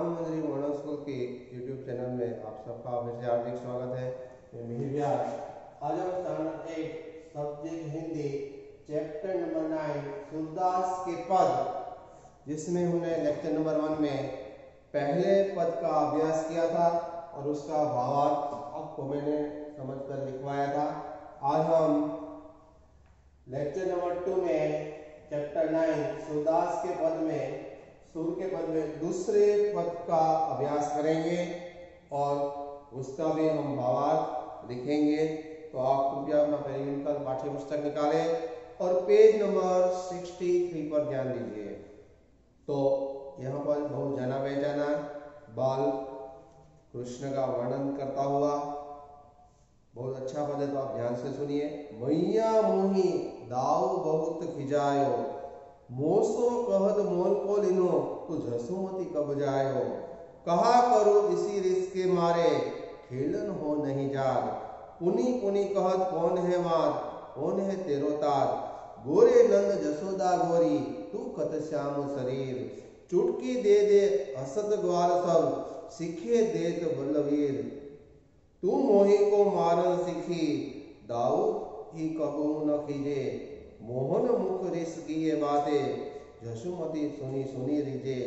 मंजरी modern school के YouTube channel में आप सबका फिर से हार्दिक स्वागत है। मैं मिहिर व्यास। आज हम standard 8 subject Hindi chapter number 9 Surdas के पद, जिसमें हमने लेक्चर नंबर 1 में पहले पद का अभ्यास किया था और उसका भावार्थ आपको मैंने समझकर लिखवाया था। आज हम लेक्चर नंबर 2 में चैप्टर 9 सूरदास के पद में सुर के पद में दूसरे पद का अभ्यास करेंगे और उसका भी हम भावार्थ लिखेंगे। तो आप कृपया अपना पेरिविंकल पाठ्य पुस्तक निकालें और पेज नंबर 63 पर ध्यान दीजिए। तो यहाँ पर बहुत जाना पहचाना बाल कृष्ण का वर्णन करता हुआ बहुत अच्छा पद है, तो आप ध्यान से सुनिए। मैया मोही दाऊ बहुत खिजायो, मोसो कहत मोल को लिनो तो जसुमती कब जायो। कहा करो इसी रिस के मारे, खेलन हो नहीं जाग। पुनी पुनी कहत कौन है मात, कौन है तेरो तात। गोरे नंद जसोदा गोरी, तू कत श्याम शरीर। चुटकी दे दे हसत ग्वाल सब, सिखे देत बलवीर। तू मोही को मारन सीखी, दाऊ ही कबू न खीजे। मोहन मुख रिस किए बातें, जसुमती सुनी सुनी रिजे।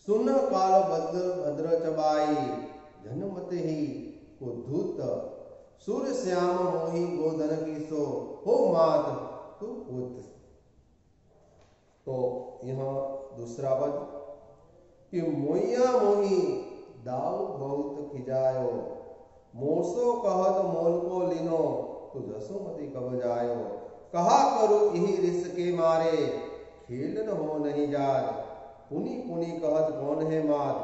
सुन काल भद्र चबाई, जनमत ही को धूत। सुर श्याम मोही गोधन की सो, हो मात तू पुत। तो यहाँ दूसरा पद कि मोया मोही दाऊ बहुत खिजायो, मोसो कहत मोल को लिनो तो जसुमती कब जायो। कहा करो यही रिस के मारे, खेलन हो नहीं जात। पुनी पुनी कहत कौन है मात,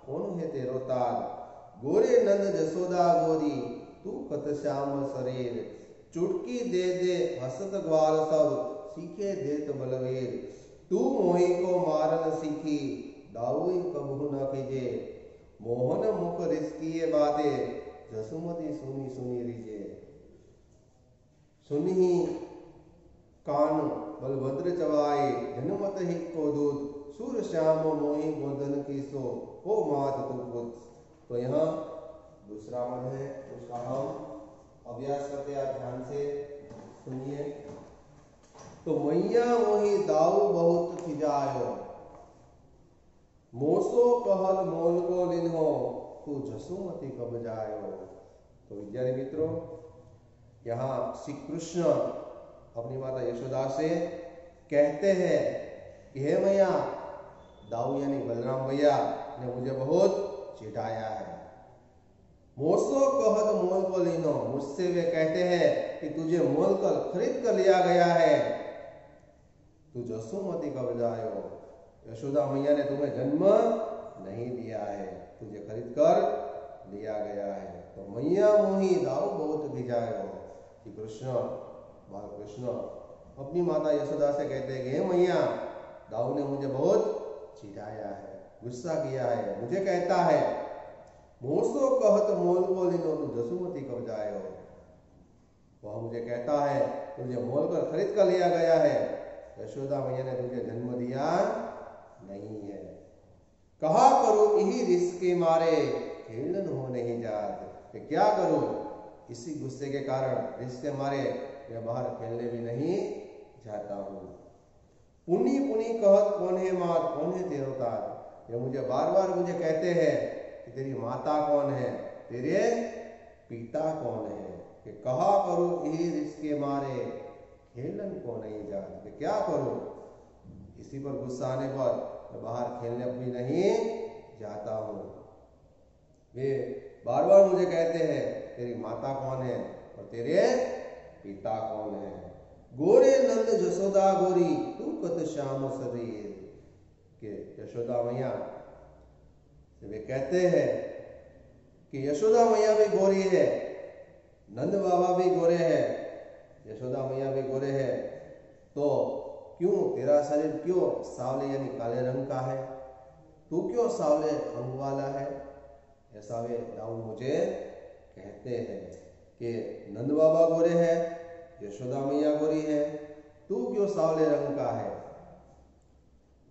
कौन है तेरो तात। गोरे नंद जसोदा गोरी, तू कत श्याम शरीर। चुटकी दे दे हसत ग्वाल सब, सीखे देत बलवीर। तू मोही को मारन सीखी, दाऊई कबहू न खीजे। मोहन मुख रिस किए बातें, जसुमती सुनी सुनी रिजे। सुनही कान बलभद्र चवाए, जनमत ही को दूत। सूर श्याम मोही गोधन की सो, हो मात तू पुत। तो यहाँ दूसरा पद है, उसका हम अभ्यास करते हैं, आप ध्यान से सुनिए। तो मैया मोही दाऊ बहुत खिजायो, मोसो कहत मोल को लिन्हो तू जसुमती कब जायो। तो विद्यार्थी मित्रों, यहाँ श्री कृष्ण अपनी माता यशोदा से कहते हैं कि हे मैया, दाऊ यानी बलराम भैया ने मुझे बहुत चिढ़ाया है। मोसो कहत मोल को लिनो, मुझसे वे कहते हैं कि तुझे मोल कर खरीद कर लिया गया है, तू जसुमती कब जायो। यशोदा मैया ने तुम्हें जन्म नहीं दिया है, तुझे खरीद कर लिया गया है। तो मैया मोही दाऊ बहुत खिजायो। कृष्ण बाल कृष्ण अपनी माता यशोदा से कहते हैं कि हे मैया, दाऊ ने मुझे बहुत चिढ़ाया है, गुस्सा किया है। मुझे कहता है मोसो कहत मोल को लिनो तू जसुमती कब जायो। वह मुझे कहता है तुझे मोल कर खरीद कर लिया गया है, यशोदा मैया ने तुझे जन्म दिया नहीं है। कहा करो यही रिस के मारे, खेलन हो नहीं जात। क्या करूं, इसी गुस्से के कारण रिस के मारे मैं बाहर खेलने भी नहीं जाता हूँ। पुनी पुनी कहत कौन है मात, कौन है तेरो तात। ये मुझे बार बार मुझे कहते हैं कि तेरी माता कौन है, तेरे पिता कौन है। कि कहा करो यही रिस के मारे, खेलन को नहीं जात। कि क्या करूं, इसी पर गुस्सा आने पर मैं बाहर खेलने भी नहीं जाता हूँ। वे बार बार मुझे कहते हैं तेरी माता कौन है और तेरे पिता कौन है। गोरे नंद जसोदा गोरी, तू कत श्याम शरीर। के यशोदा मैया वे कहते हैं कि यशोदा मैया भी गोरी है, नंद बाबा भी गोरे हैं, यशोदा मैया भी गोरे है, तो क्यों तेरा शरीर क्यों सावले यानी काले रंग का है, तू क्यों सावले रंग वाला है। ऐसा वे दाऊ मुझे कहते हैं कि नंद बाबा गोरे है, यशोदा मैया गोरी है, तू क्यों सावले रंग का है।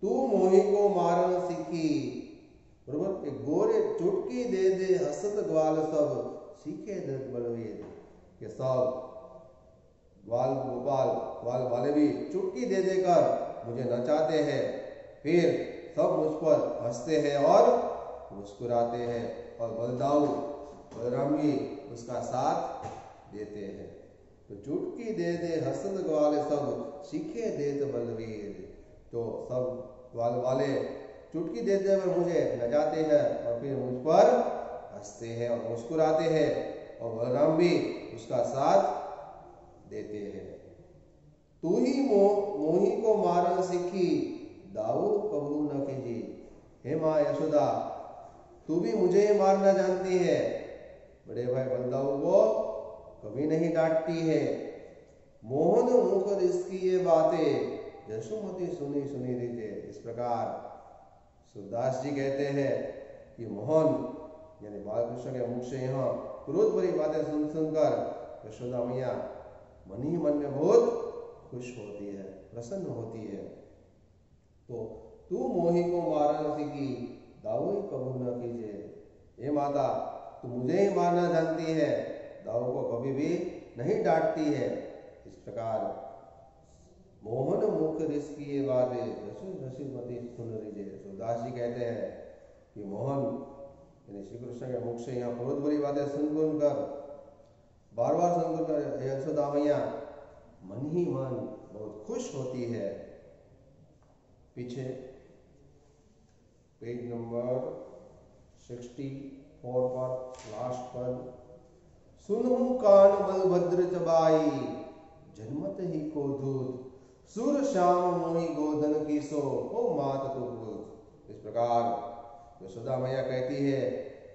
तू मोही को मारन सीखी, चुटकी दे दे हसत ग्वाल सब सीखे दत बलवीर। के सब ग्वाल गोपाल ग्वाल वाले भी चुटकी दे देकर मुझे नचाते हैं, फिर सब मुझ पर हंसते हैं और मुस्कुराते हैं, और बलदाऊ बलराम भी उसका साथ देते हैं। तो चुटकी दे दे हसत ग्वाल सब सीखे देत बलवीर। तो सब ग्वाल वाले चुटकी देते हुए मुझे नचाते हैं और फिर मुझ पर हंसते हैं और मुस्कुराते हैं, और बलराम भी उसका साथ देते हैं। तू ही मोही को मारन सीखी दाऊ कबू न कीजी। हे माँ यशोदा, तू भी मुझे ही मारना जानती है, बड़े भाई बलदाऊ को कभी नहीं डांटती है। मोहन मुख इसकी ये बातें यशोमती सुनी सुनी दीजिए। इस प्रकार सूरदास जी कहते हैं कि मोहन यानी बालकृष्ण के मुख से यहाँ क्रोध भरी बातें सुन सुनकर यशोदा मैया मन ही मन में बहुत खुश होती है, प्रसन्न होती है। तो तू मोही को मारन सीखी दाऊ कबू न कीजिए। हे माता, तू मुझे ही मारना जानती है, दाऊ को कभी भी नहीं डांटती है। इस प्रकार मोहन मुख रिश्की ये बातें यशोमती सुन लीजिए। सूरदास जी कहते हैं कि मोहन यानी श्री कृष्ण के मुख से यहाँ क्रोध भरी बातें सुनकर बार बार सुनकर यशोदा मैया मन ही मन बहुत खुश होती है। पीछे पेज नंबर 64 पर लास्ट पद, सुनहु कान बलभद्र चबाई जन्मत ही को दूत सुर श्याम मोहि गोधन की सो ओ मात तो भूत। इस प्रकार यशोदा मैया कहती है,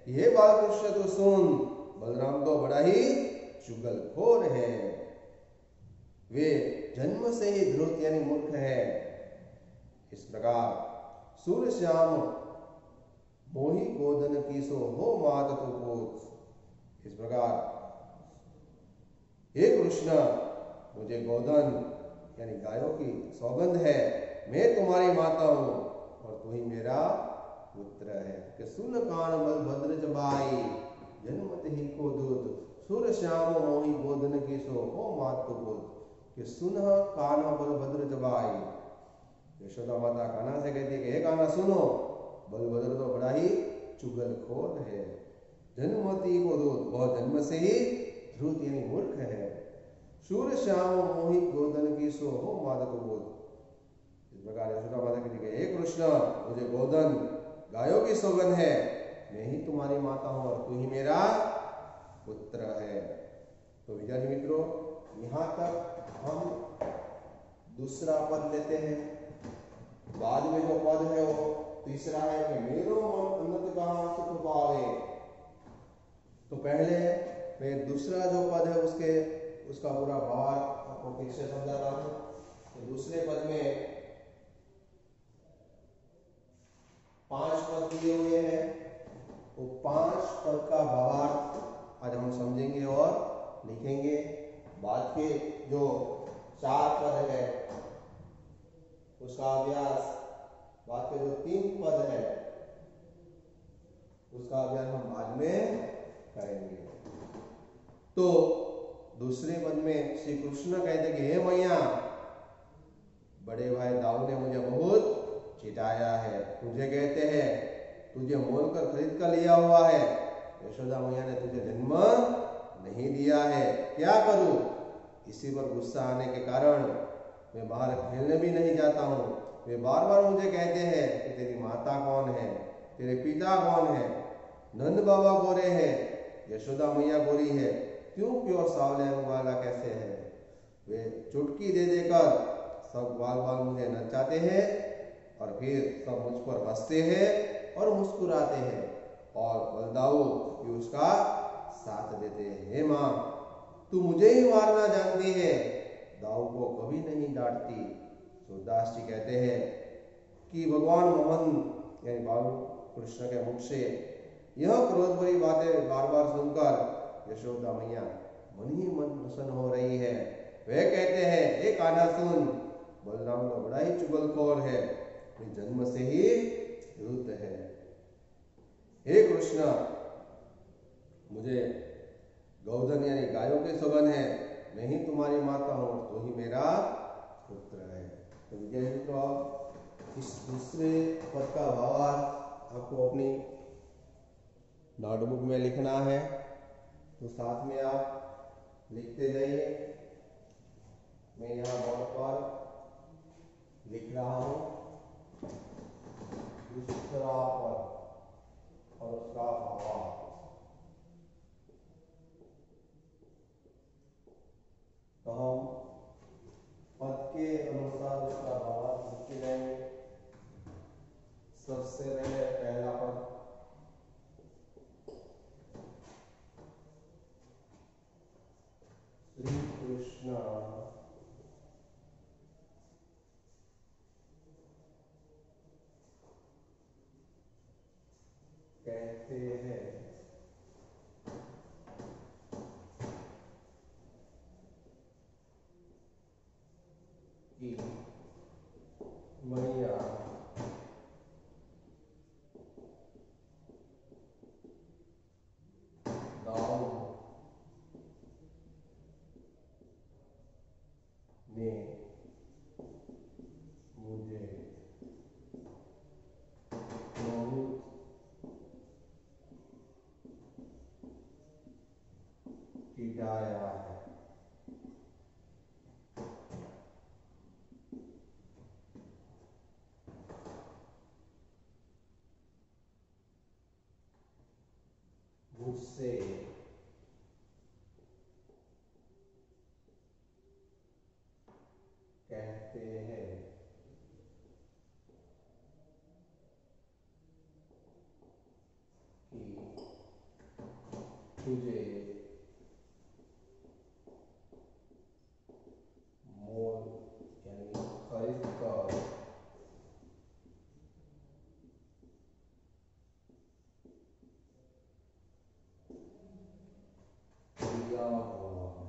ये बालकृष्ण तो सुन, बलराम तो बड़ा ही चुगलखोर है, वे जन्म से ही ध्रुत यानी मूर्ख है। इस प्रकार सूर्य श्याम मोहि गोधन की सो हो मात तो भूत। इस प्रकार हे कृष्ण, मुझे गोधन यानी गायों की सौगंध है, मैं तुम्हारी माता हूं और तू ही मेरा पुत्र है। कि सुन कान बलभद्र चबाई जन्मत ही को दूत सुर श्याम मोहि गोधन की सो हो मात तो भूत। कि सुन कान बलभद्र चबाई। यशोदा माता कान्हा से कहती है कि हे कान्हा सुनो, बलभद्र तो बड़ा ही चुगलखोर है, जन्मती को दूत, वह जन्म से ही ध्रुत यानी मूर्ख है। सूर्य श्याम मोहि गोधन की सो हो माता को बोध। इस प्रकार यशोदा माता कहती है, हे कृष्ण, मुझे गोधन गायों की सौगंध है, मैं ही तुम्हारी माता हूं और तू ही मेरा पुत्र है। तो विद्यार्थी मित्रों, यहाँ तक हम दूसरा पद लेते हैं। बाद में जो पद है वो तीसरा है कि मेरो मन उन्नत कहाँ सुख पावे। तो पहले मैं दूसरा जो पद है उसका पूरा भाव आपको फिर से समझाता हूं। तो दूसरे पद में 5 पद दिए हुए हैं, वो 5 पद का भावार्थ आज हम समझेंगे और लिखेंगे। बाद के जो 4 पद है उसका अभ्यास, बाद के जो 3 पद है उसका अभ्यास हम बाद में करेंगे। तो दूसरे पद में श्री कृष्ण कहते कि हे मैया, बड़े भाई दाऊ ने मुझे बहुत चिढ़ाया है, तुझे कहते हैं तुझे मोल कर खरीद कर लिया हुआ है, यशोदा मैया ने तुझे जन्म नहीं दिया है, क्या करूं। इसी पर गुस्सा आने के कारण मैं बाहर खेलने भी नहीं जाता हूँ। वे बार बार मुझे कहते हैं कि तेरी माता कौन है, तेरे पिता कौन है। नंद बाबा गोरे है, यशोदा मैया गोरी है, क्यों प्योर सावले वाला कैसे है। वे चुटकी दे देकर सब बाल बाल मुझे नचाते हैं और फिर सब मुझ पर हंसते हैं और मुस्कुराते हैं, और बलदाऊ भी उसका साथ देते हैं। हे माँ, तू मुझे ही मारना जानती है, दाऊ को कभी नहीं डांटती। सूरदास जी कहते हैं कि भगवान मोहन यानी बाल कृष्ण के मुख से यह क्रोध भरी बातें बार बार सुनकर यशोदा मैया मन ही मन प्रसन्न हो रही है। वे कहते हैं, हे कान्हा सुन, बलराम तो बड़ा ही चुगलखोर है, जन्म से ही ध्रुत है। हे कृष्ण, मुझे गौधन यानी गायों के समान है, मैं ही तुम्हारी माता हूँ, तो ही मेरा पुत्र है। तो विद्यार्थी मित्रों, आप इस दूसरे पद का भावार्थ आपको अपनी नोटबुक में लिखना है, तो साथ में आप लिखते जाइए। मैं यहाँ बोर्ड पर लिख रहा हूँ दूसरा पद और उसका भावार्थ। तो हम पद के अनुसार उसका भावार्थ लिखते जाएंगे। सबसे पहले पहला पद, श्री कृष्ण कहते हैं कि मैया दाऊद ने मुझे बहुत पिटाया है। मुझसे कहते हैं कि तुझे मोल यानी खरीद कर दिया हुआ है।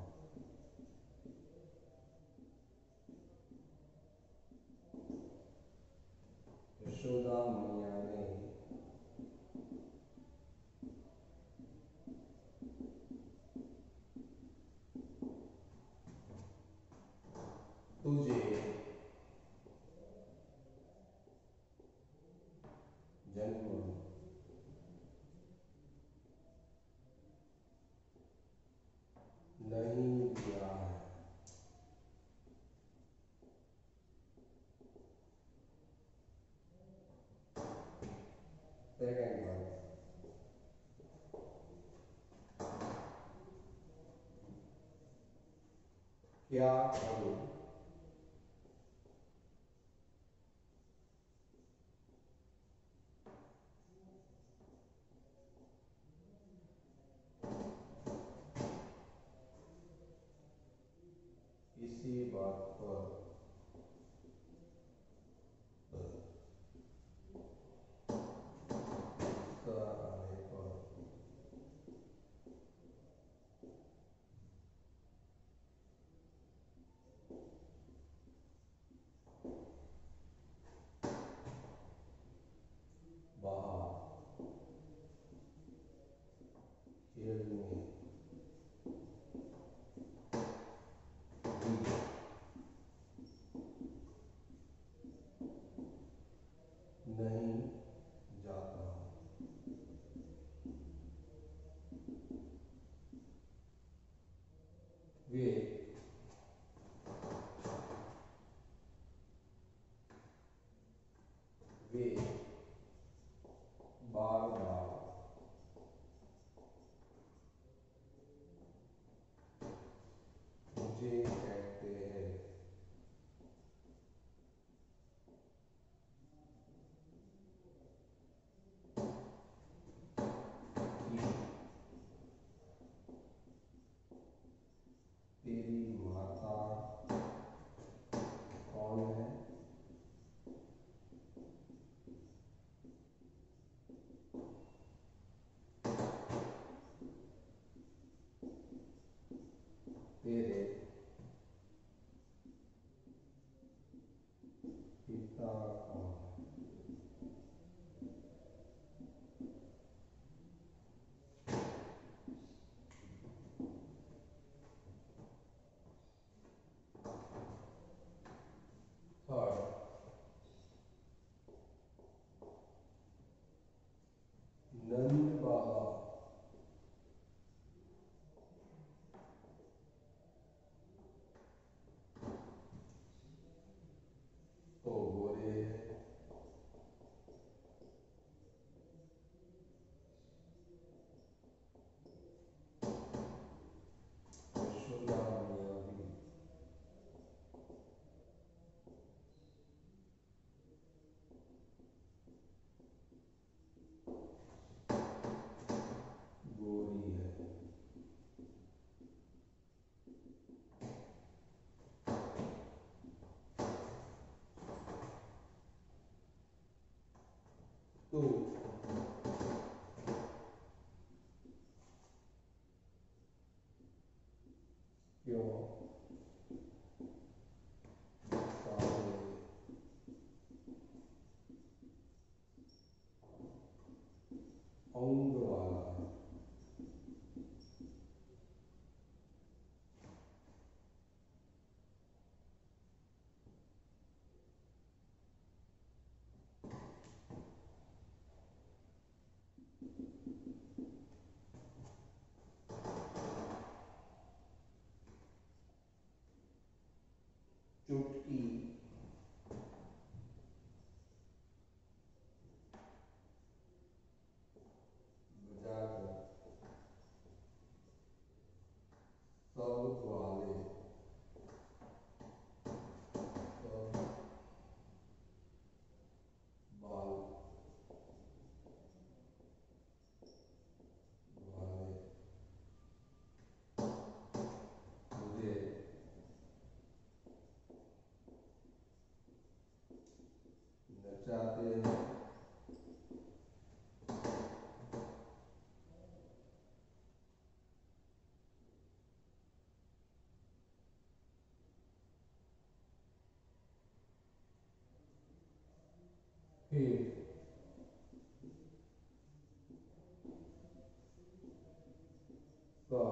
यशोदा मैया ने तुझे जन्म नहीं दिया है। सेकंड वन, क्या करूं इसी बात पर गुस्सा आने पर बाहर खेलने भी नहीं जाता हूं। वे वे बार बार मुझे कहते हैं कि तेरी माता कौन है। तेरे पिता कौन है। तू क्यों साले औंध वाला है। चुटकी बजाकर सब वाले सब बाल वाले मुझे नचाते हैं। फिर सब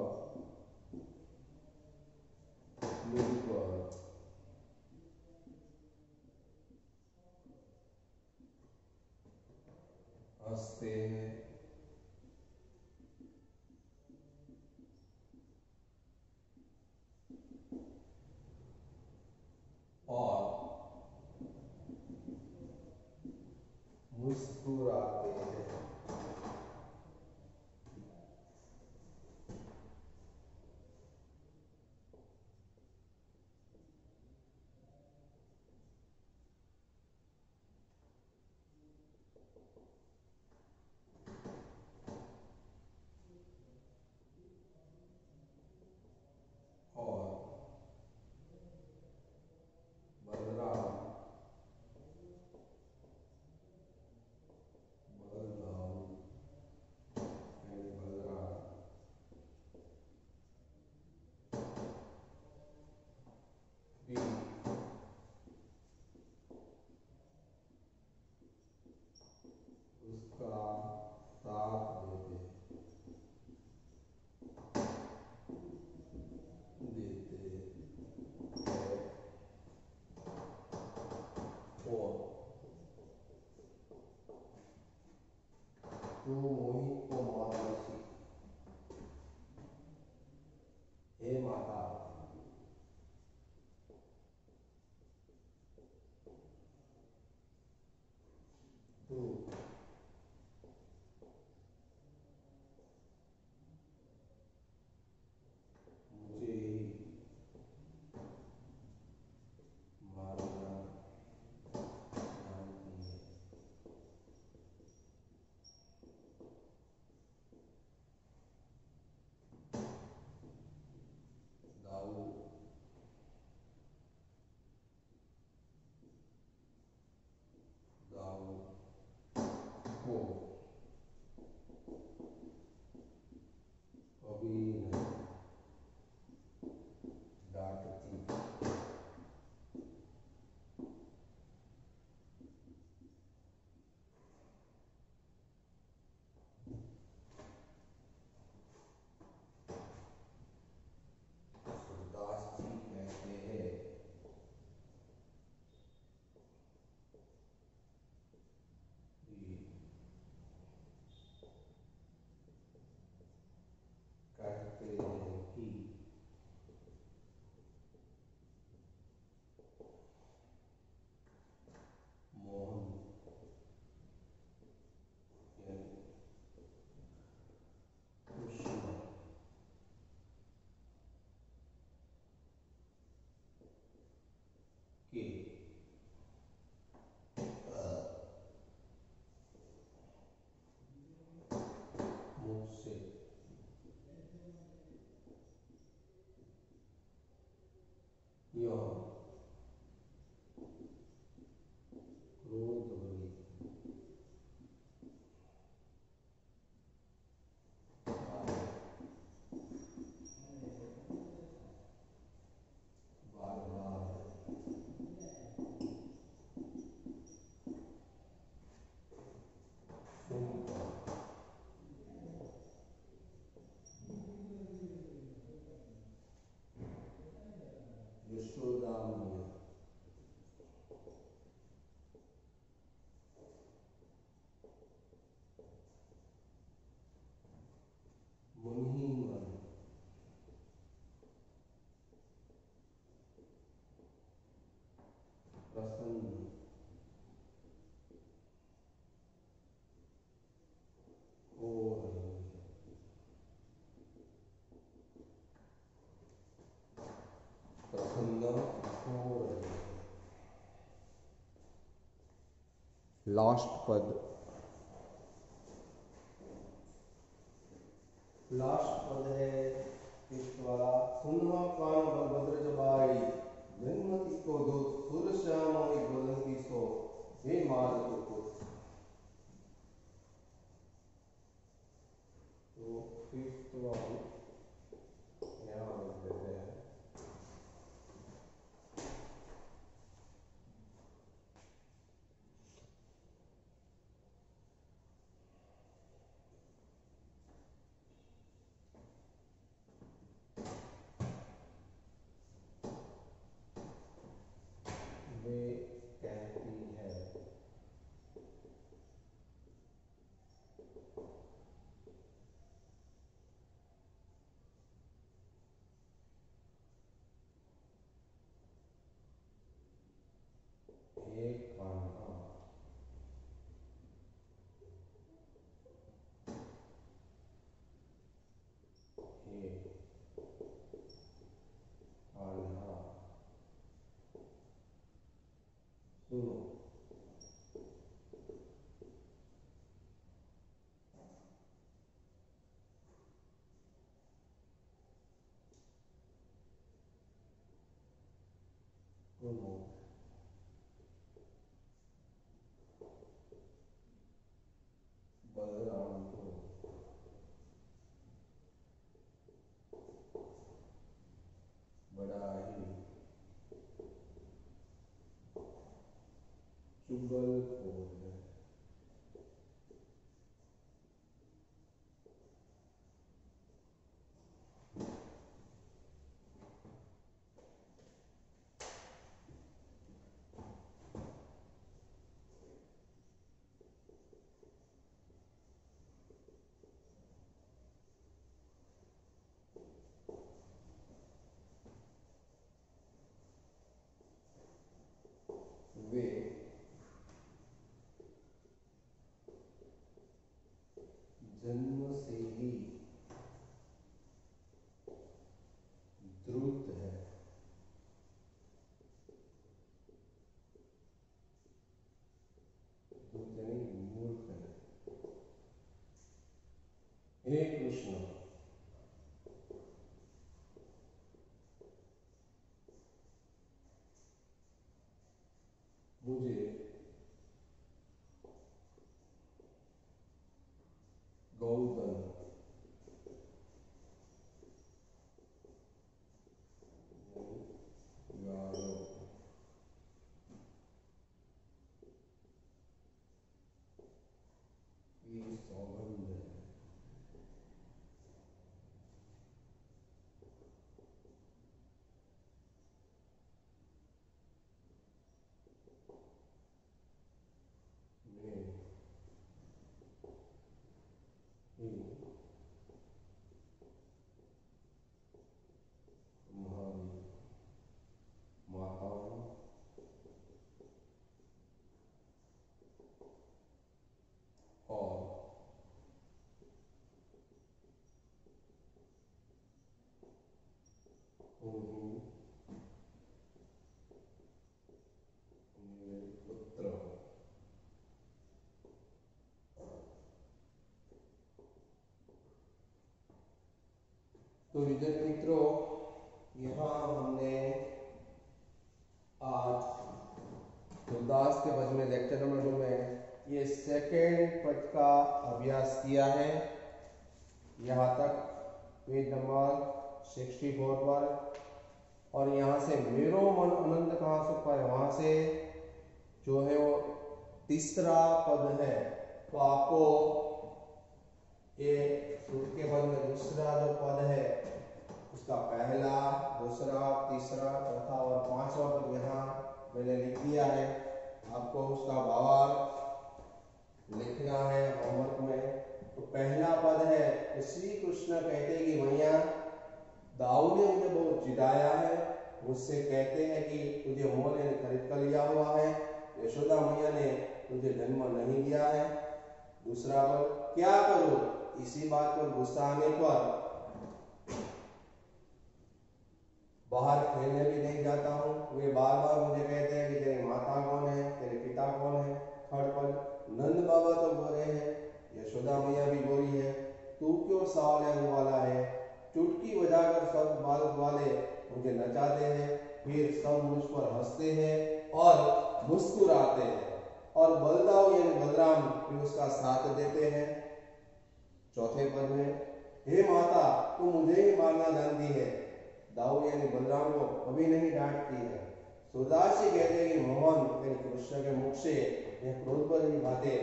मिलकर हंसते हैं। और मुस्कुराते हैं। और बलराम बलराम एंड बलराम भी उसका साथ देते हैं। और तू मोहित को मारना सीख। हे माता, तू मुझे ही मारना जानती है। दाऊ दाऊ को कभी नहीं डांटती। सूरदास जी कहते हैं कि कहते लास्ट पद है टेस्ट वाला। सुनवा कान बलभद्र जबाई जन्मति को दूत सुरश्याम बदंगी सो हे मार को पुत्र। तो टेस्ट वाला यहाँ लिख देते हैं। वे कहती है हे कान्हा हे कान्हा सुनो। सुनो बलराम को बड़ा ही चुगलखोर है। वे जन्म से ही द्रुत है। द्रुत यानी मूर्ख है। हे कृष्ण मुझे गौधन गायों की सौगंध है। मैं ही तुम्हारी माताओं और तुम ही मेरे पुत्र हो। तो विद्यार्थी मित्रों, यहाँ हमने आज गुरदास के पद में लेक्चर नंबर 2 में ये सेकेंड पद का अभ्यास किया है। यहाँ तक पेज नंबर 64 पर। और यहाँ से मेरो मन अनंत कहाँ सुख पाए, वहां से जो है वो तीसरा पद है। तो आपको ये सूत्र के पद में दूसरा जो पद है उसका पहला, दूसरा, तीसरा, चौथा और पांचवा पद यहाँ मैंने लिख दिया है। आपको उसका भावार्थ लिखना है होमवर्क में। तो पहला पद है, श्री कृष्ण कहते हैं कि भैया दाऊ ने मुझे बहुत चिढ़ाया है, मुझसे कहते हैं कि तुझे मोह ने खरीद कर लिया हुआ है, यशोदा मैया ने तुझे जन्म नहीं दिया है। दूसरा पद, क्या करूं, इसी बात पर गुस्सा आने पर बाहर खेलने भी नहीं जाता हूँ। वे बार बार मुझे कहते हैं कि तेरी माता कौन है, तेरे पिता कौन है। थर्ड पद, नंद बाबा तो गोरे हैं, यशोदा मैया भी गोरी है, तू क्यों सावले रंग वाला है। चुटकी बजाकर सब बालक वाले मुझे नचाते हैं, फिर सब मुझ पर हंसते हैं और मुस्कुराते हैं। और बलदाऊ यानी बलराम भी उसका साथ देते हैं। चौथे पद में, हे माता तू मुझे ही मारना जानती है। दाऊ यानी बलराम को कभी नहीं डांटती है। सूरदास जी कहते हैं कि मोहन यानी कृष्ण के मुख से यह क्रोध भरी बातें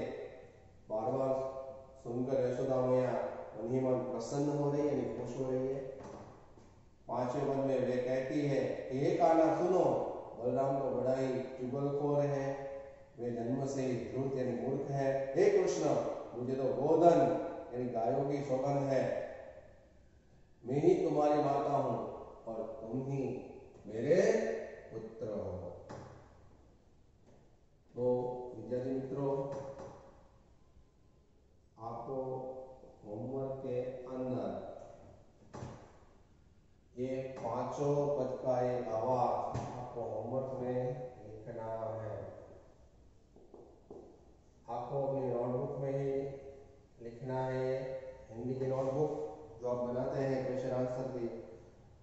बार बार सुनकर यशोदा मैया मन ही मन प्रसन्न हो रही है, यानी खुश हो रही है। पांचवें पद में वे कहती है कि हे कान्हा सुनो, बलराम तो बड़ा ही चुगलखोर है, वे जन्म से ही धूर्त यानी मूर्ख है। हे कृष्ण, मुझे तो गोधन यानी गायों की सौगंध है, मैं ही तुम्हारी माता हूं और तुम ही मेरे पुत्र हो। तो विद्यार्थी मित्रों, आपको होमवर्क के अंदर ये पांचों पद का एक आवाज आपको होमवर्क में लिखना है। आपको अपनी नोटबुक में ही लिखना है। हिंदी की नोटबुक जो आप बनाते हैं क्वेश्चन आंसर की,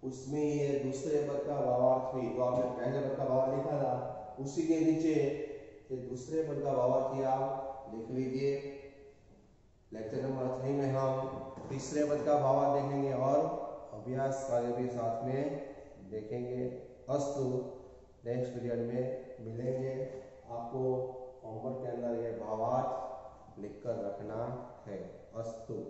उसमें ये दूसरे पद का भावार्थ भी, जो आपने पहले पद का भावार्थ लिखा था, उसी के नीचे ये दूसरे पद का भावार्थ ही आप लिख लीजिए। लेक्चर नंबर 3 में हम तीसरे पद का भावार्थ देखेंगे और अभ्यास कार्य भी साथ में देखेंगे। अस्तु, नेक्स्ट पीरियड में मिलेंगे। आपको होमवर्क के अंदर ये भावार्थ लिखकर रखना है। अस्तु।